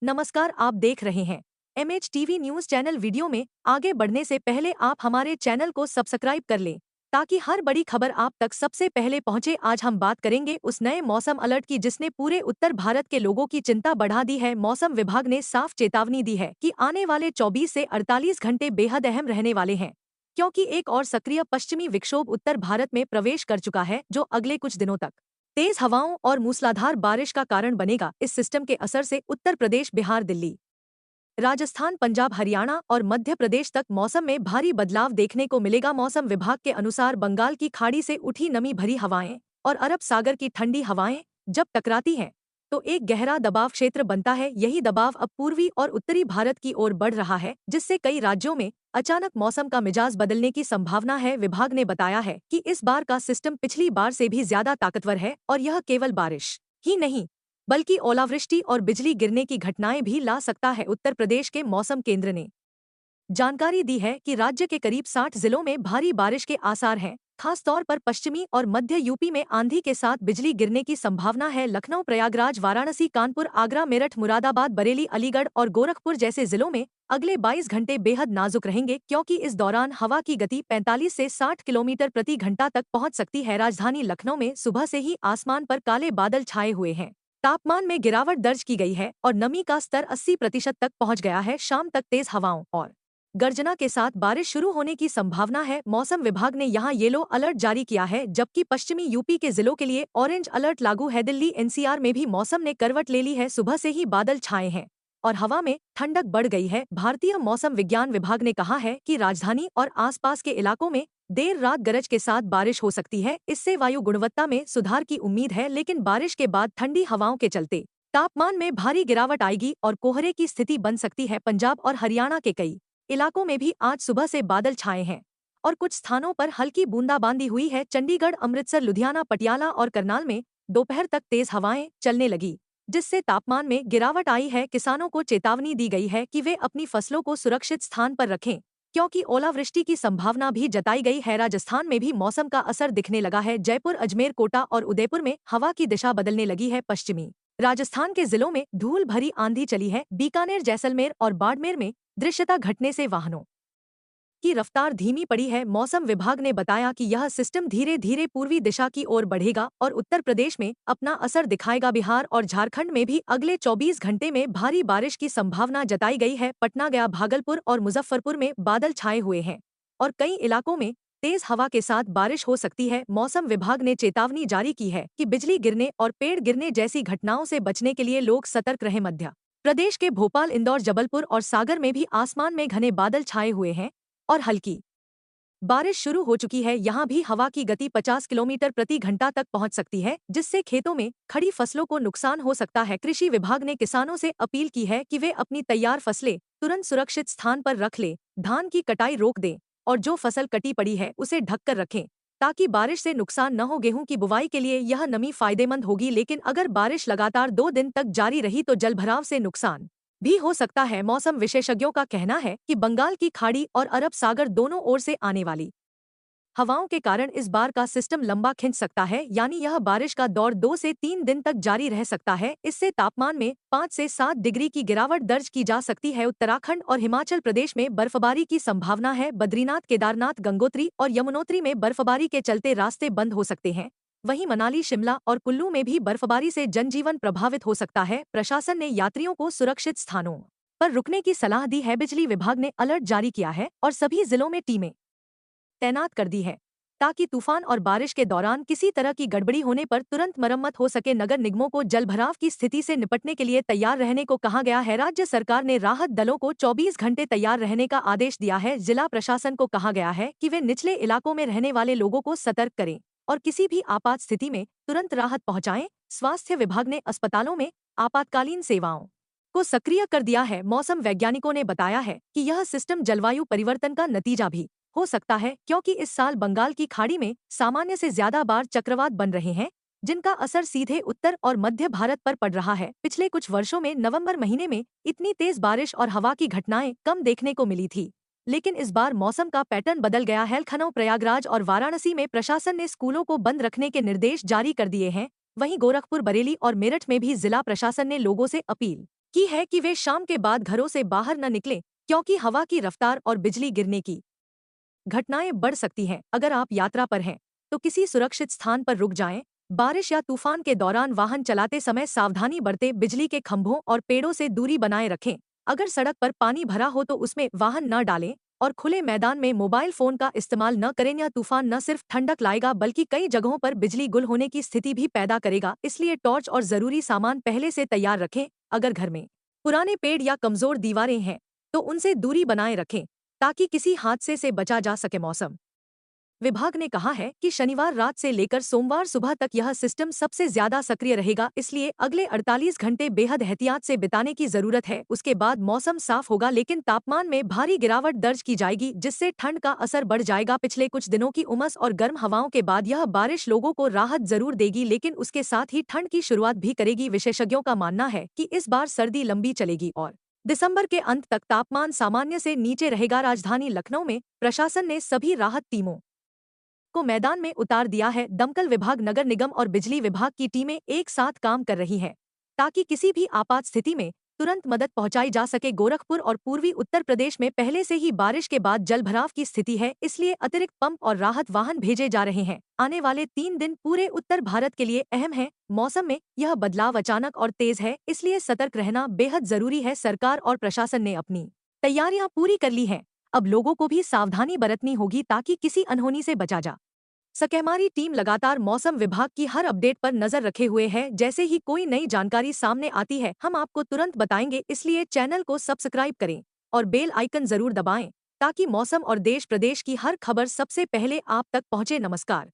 नमस्कार, आप देख रहे हैं MH TV news channel. Video में आगे बढ़ने से पहले आप हमारे चैनल को सब्सक्राइब कर लें ताकि हर बड़ी खबर आप तक सबसे पहले पहुंचे। आज हम बात करेंगे उस नए मौसम अलर्ट की जिसने पूरे उत्तर भारत के लोगों की चिंता बढ़ा दी है। मौसम विभाग ने साफ चेतावनी दी है कि आने वाले 24 से 48 घंटे बेहद अहम रहने वाले हैं, क्योंकि एक और सक्रिय पश्चिमी विक्षोभ उत्तर भारत में प्रवेश कर चुका है जो अगले कुछ दिनों तक तेज हवाओं और मूसलाधार बारिश का कारण बनेगा। इस सिस्टम के असर से उत्तर प्रदेश, बिहार, दिल्ली, राजस्थान, पंजाब, हरियाणा और मध्य प्रदेश तक मौसम में भारी बदलाव देखने को मिलेगा। मौसम विभाग के अनुसार बंगाल की खाड़ी से उठी नमी भरी हवाएं और अरब सागर की ठंडी हवाएं जब टकराती हैं तो एक गहरा दबाव क्षेत्र बनता है। यही दबाव अब पूर्वी और उत्तरी भारत की ओर बढ़ रहा है, जिससे कई राज्यों में अचानक मौसम का मिजाज बदलने की संभावना है। विभाग ने बताया है कि इस बार का सिस्टम पिछली बार से भी ज्यादा ताकतवर है और यह केवल बारिश ही नहीं बल्कि ओलावृष्टि और बिजली गिरने की घटनाएं भी ला सकता है। उत्तर प्रदेश के मौसम केंद्र ने जानकारी दी है कि राज्य के करीब 60 जिलों में भारी बारिश के आसार हैं। खास तौर पर पश्चिमी और मध्य यूपी में आंधी के साथ बिजली गिरने की संभावना है। लखनऊ, प्रयागराज, वाराणसी, कानपुर, आगरा, मेरठ, मुरादाबाद, बरेली, अलीगढ़ और गोरखपुर जैसे जिलों में अगले 22 घंटे बेहद नाजुक रहेंगे, क्योंकि इस दौरान हवा की गति 45 से 60 किलोमीटर प्रति घंटा तक पहुंच सकती है। राजधानी लखनऊ में सुबह से ही आसमान पर काले बादल छाए हुए हैं। तापमान में गिरावट दर्ज की गई है और नमी का स्तर 80% तक पहुंच गया है। शाम तक तेज हवाओं और गर्जना के साथ बारिश शुरू होने की संभावना है। मौसम विभाग ने यहां येलो अलर्ट जारी किया है, जबकि पश्चिमी यूपी के जिलों के लिए ऑरेंज अलर्ट लागू है। दिल्ली एनसीआर में भी मौसम ने करवट ले ली है। सुबह से ही बादल छाए हैं और हवा में ठंडक बढ़ गई है। भारतीय मौसम विज्ञान विभाग ने कहा है कि राजधानी और आसपास के इलाकों में देर रात गरज के साथ बारिश हो सकती है। इससे वायु गुणवत्ता में सुधार की उम्मीद है, लेकिन बारिश के बाद ठंडी हवाओं के चलते तापमान में भारी गिरावट आएगी और कोहरे की स्थिति बन सकती है। पंजाब और हरियाणा के कई इलाकों में भी आज सुबह से बादल छाए हैं और कुछ स्थानों पर हल्की बूंदाबांदी हुई है। चंडीगढ़, अमृतसर, लुधियाना, पटियाला और करनाल में दोपहर तक तेज हवाएं चलने लगी, जिससे तापमान में गिरावट आई है। किसानों को चेतावनी दी गई है कि वे अपनी फसलों को सुरक्षित स्थान पर रखें, क्योंकि ओलावृष्टि की संभावना भी जताई गई है। राजस्थान में भी मौसम का असर दिखने लगा है। जयपुर, अजमेर, कोटा और उदयपुर में हवा की दिशा बदलने लगी है। पश्चिमी राजस्थान के जिलों में धूल भरी आंधी चली है। बीकानेर, जैसलमेर और बाड़मेर में दृश्यता घटने से वाहनों की रफ्तार धीमी पड़ी है। मौसम विभाग ने बताया कि यह सिस्टम धीरे धीरे पूर्वी दिशा की ओर बढ़ेगा और उत्तर प्रदेश में अपना असर दिखाएगा। बिहार और झारखंड में भी अगले 24 घंटे में भारी बारिश की संभावना जताई गई है। पटना, गया, भागलपुर और मुजफ्फरपुर में बादल छाए हुए हैं और कई इलाकों में तेज हवा के साथ बारिश हो सकती है। मौसम विभाग ने चेतावनी जारी की है कि बिजली गिरने और पेड़ गिरने जैसी घटनाओं से बचने के लिए लोग सतर्क रहें। मध्य प्रदेश के भोपाल, इंदौर, जबलपुर और सागर में भी आसमान में घने बादल छाए हुए हैं और हल्की बारिश शुरू हो चुकी है। यहाँ भी हवा की गति 50 किलोमीटर प्रति घंटा तक पहुँच सकती है, जिससे खेतों में खड़ी फसलों को नुकसान हो सकता है। कृषि विभाग ने किसानों से अपील की है कि वे अपनी तैयार फसलें तुरंत सुरक्षित स्थान पर रख लें, धान की कटाई रोक दें और जो फसल कटी पड़ी है उसे ढककर रखें ताकि बारिश से नुकसान न हो। गेहूं की बुवाई के लिए यह नमी फायदेमंद होगी, लेकिन अगर बारिश लगातार 2 दिन तक जारी रही तो जलभराव से नुकसान भी हो सकता है। मौसम विशेषज्ञों का कहना है कि बंगाल की खाड़ी और अरब सागर दोनों ओर से आने वाली हवाओं के कारण इस बार का सिस्टम लंबा खिंच सकता है, यानी यह बारिश का दौर 2 से 3 दिन तक जारी रह सकता है। इससे तापमान में 5 से 7 डिग्री की गिरावट दर्ज की जा सकती है। उत्तराखंड और हिमाचल प्रदेश में बर्फबारी की संभावना है। बद्रीनाथ, केदारनाथ, गंगोत्री और यमुनोत्री में बर्फबारी के चलते रास्ते बंद हो सकते हैं। वहीं मनाली, शिमला और कुल्लू में भी बर्फबारी से जनजीवन प्रभावित हो सकता है। प्रशासन ने यात्रियों को सुरक्षित स्थानों पर रुकने की सलाह दी है। बिजली विभाग ने अलर्ट जारी किया है और सभी जिलों में टीमें तैनात कर दी है ताकि तूफान और बारिश के दौरान किसी तरह की गड़बड़ी होने पर तुरंत मरम्मत हो सके। नगर निगमों को जलभराव की स्थिति से निपटने के लिए तैयार रहने को कहा गया है। राज्य सरकार ने राहत दलों को 24 घंटे तैयार रहने का आदेश दिया है। जिला प्रशासन को कहा गया है कि वे निचले इलाकों में रहने वाले लोगों को सतर्क करें और किसी भी आपात स्थिति में तुरंत राहत पहुंचाएं। स्वास्थ्य विभाग ने अस्पतालों में आपातकालीन सेवाओं को सक्रिय कर दिया है। मौसम वैज्ञानिकों ने बताया है कि यह सिस्टम जलवायु परिवर्तन का नतीजा भी हो सकता है, क्योंकि इस साल बंगाल की खाड़ी में सामान्य से ज्यादा बार चक्रवात बन रहे हैं, जिनका असर सीधे उत्तर और मध्य भारत पर पड़ रहा है। पिछले कुछ वर्षों में नवंबर महीने में इतनी तेज बारिश और हवा की घटनाएं कम देखने को मिली थी, लेकिन इस बार मौसम का पैटर्न बदल गया है। लखनऊ, प्रयागराज और वाराणसी में प्रशासन ने स्कूलों को बंद रखने के निर्देश जारी कर दिए हैं। वहीं गोरखपुर, बरेली और मेरठ में भी जिला प्रशासन ने लोगों से अपील की है कि वे शाम के बाद घरों से बाहर न निकलें, क्योंकि हवा की रफ्तार और बिजली गिरने की घटनाएं बढ़ सकती हैं। अगर आप यात्रा पर हैं तो किसी सुरक्षित स्थान पर रुक जाएं। बारिश या तूफान के दौरान वाहन चलाते समय सावधानी बरतें। बिजली के खंभों और पेड़ों से दूरी बनाए रखें। अगर सड़क पर पानी भरा हो तो उसमें वाहन न डालें और खुले मैदान में मोबाइल फोन का इस्तेमाल न करें। या तूफान न सिर्फ ठंडक लाएगा बल्कि कई जगहों पर बिजली गुल होने की स्थिति भी पैदा करेगा, इसलिए टॉर्च और जरूरी सामान पहले से तैयार रखें। अगर घर में पुराने पेड़ या कमजोर दीवारें हैं तो उनसे दूरी बनाए रखें ताकि किसी हादसे से बचा जा सके। मौसम विभाग ने कहा है कि शनिवार रात से लेकर सोमवार सुबह तक यह सिस्टम सबसे ज्यादा सक्रिय रहेगा, इसलिए अगले 48 घंटे बेहद एहतियात से बिताने की जरूरत है। उसके बाद मौसम साफ होगा लेकिन तापमान में भारी गिरावट दर्ज की जाएगी, जिससे ठंड का असर बढ़ जाएगा। पिछले कुछ दिनों की उमस और गर्म हवाओं के बाद यह बारिश लोगों को राहत जरूर देगी, लेकिन उसके साथ ही ठंड की शुरुआत भी करेगी। विशेषज्ञों का मानना है कि इस बार सर्दी लंबी चलेगी और दिसंबर के अंत तक तापमान सामान्य से नीचे रहेगा। राजधानी लखनऊ में प्रशासन ने सभी राहत टीमों को मैदान में उतार दिया है। दमकल विभाग, नगर निगम और बिजली विभाग की टीमें एक साथ काम कर रही हैं ताकि किसी भी आपात स्थिति में तुरंत मदद पहुंचाई जा सके। गोरखपुर और पूर्वी उत्तर प्रदेश में पहले से ही बारिश के बाद जलभराव की स्थिति है, इसलिए अतिरिक्त पंप और राहत वाहन भेजे जा रहे हैं। आने वाले 3 दिन पूरे उत्तर भारत के लिए अहम है। मौसम में यह बदलाव अचानक और तेज है, इसलिए सतर्क रहना बेहद जरूरी है। सरकार और प्रशासन ने अपनी तैयारियां पूरी कर ली हैं। अब लोगों को भी सावधानी बरतनी होगी ताकि किसी अनहोनी से बचा जा सके। हमारी टीम लगातार मौसम विभाग की हर अपडेट पर नजर रखे हुए है। जैसे ही कोई नई जानकारी सामने आती है हम आपको तुरंत बताएंगे, इसलिए चैनल को सब्सक्राइब करें और बेल आइकन जरूर दबाएं ताकि मौसम और देश प्रदेश की हर खबर सबसे पहले आप तक पहुंचे। नमस्कार।